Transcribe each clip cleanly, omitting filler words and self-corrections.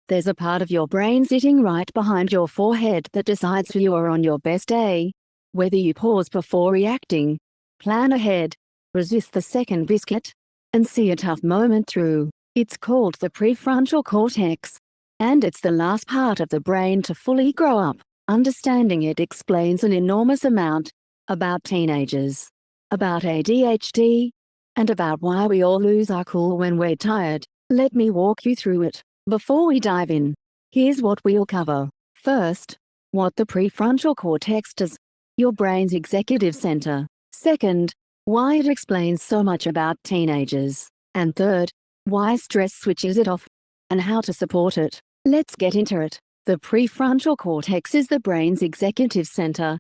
There's a part of your brain sitting right behind your forehead that decides who you are on your best day. Whether you pause before reacting, plan ahead, resist the second biscuit, and see a tough moment through. It's called the prefrontal cortex. And it's the last part of the brain to fully grow up. Understanding it explains an enormous amount about teenagers, about ADHD, and about why we all lose our cool when we're tired. Let me walk you through it. Before we dive in, here's what we'll cover. First, what the prefrontal cortex does, your brain's executive center. Second, why it explains so much about teenagers. And third, why stress switches it off, and how to support it. Let's get into it. The prefrontal cortex is the brain's executive center.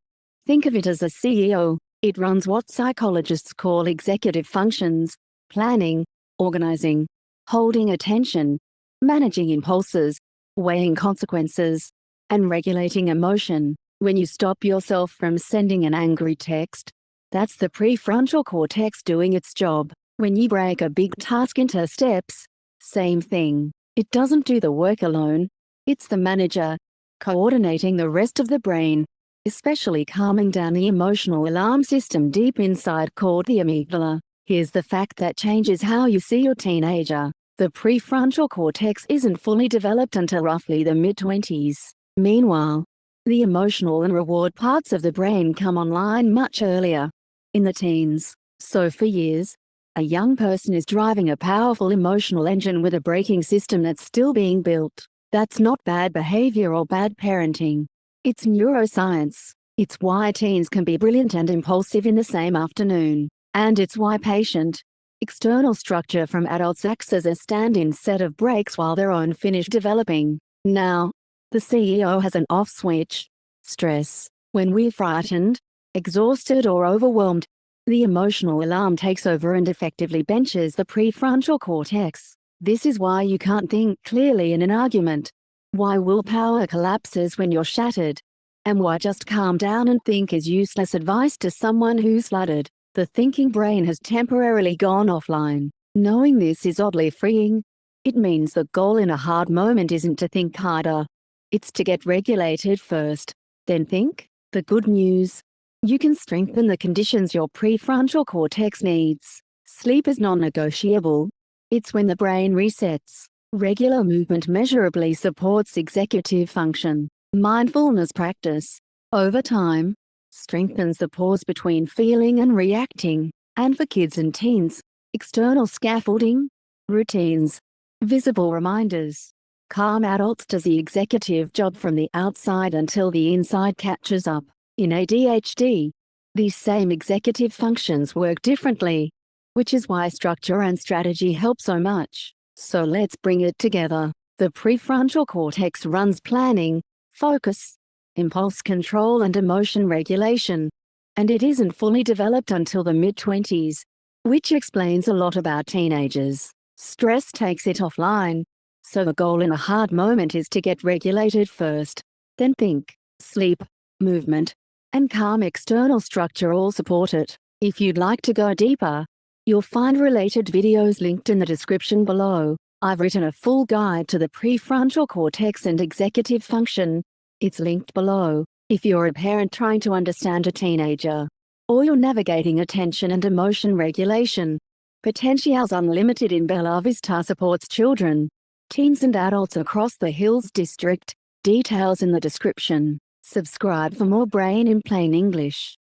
Think of it as a CEO. It runs what psychologists call executive functions: planning, organizing, holding attention, managing impulses, weighing consequences, and regulating emotion. When you stop yourself from sending an angry text, that's the prefrontal cortex doing its job. When you break a big task into steps, same thing. It doesn't do the work alone. It's the manager, coordinating the rest of the brain, especially calming down the emotional alarm system deep inside called the amygdala. Here's the fact that changes how you see your teenager. The prefrontal cortex isn't fully developed until roughly the mid-20s. Meanwhile, the emotional and reward parts of the brain come online much earlier, in the teens. So for years, a young person is driving a powerful emotional engine with a braking system that's still being built. That's not bad behavior or bad parenting. It's neuroscience. It's why teens can be brilliant and impulsive in the same afternoon. And it's why patient, external structure from adults acts as a stand-in set of brakes while their own finish developing. Now, the CEO has an off switch: stress. When we're frightened, exhausted or overwhelmed, the emotional alarm takes over and effectively benches the prefrontal cortex. This is why you can't think clearly in an argument, why willpower collapses when you're shattered, and why just calm down and think is useless advice to someone who's flooded. The thinking brain has temporarily gone offline. Knowing this is oddly freeing. It means the goal in a hard moment isn't to think harder. It's to get regulated first, then think. The good news: you can strengthen the conditions your prefrontal cortex needs. Sleep is non-negotiable. It's when the brain resets. Regular movement measurably supports executive function. Mindfulness practice, over time, strengthens the pause between feeling and reacting. And for kids and teens, external scaffolding, routines, visible reminders. Calm adults does the executive job from the outside until the inside catches up. In ADHD, these same executive functions work differently, which is why structure and strategy help so much. So let's bring it together. The prefrontal cortex runs planning, focus, impulse control and emotion regulation, and it isn't fully developed until the mid-20s, which explains a lot about teenagers. Stress takes it offline, so the goal in a hard moment is to get regulated first, then think. Sleep, movement, and calm external structure all support it. If you'd like to go deeper, you'll find related videos linked in the description below. I've written a full guide to the prefrontal cortex and executive function. It's linked below. If you're a parent trying to understand a teenager, or you're navigating attention and emotion regulation, Potentialz Unlimited in Bella Vista supports children, teens and adults across the Hills District. Details in the description. Subscribe for more brain in plain English.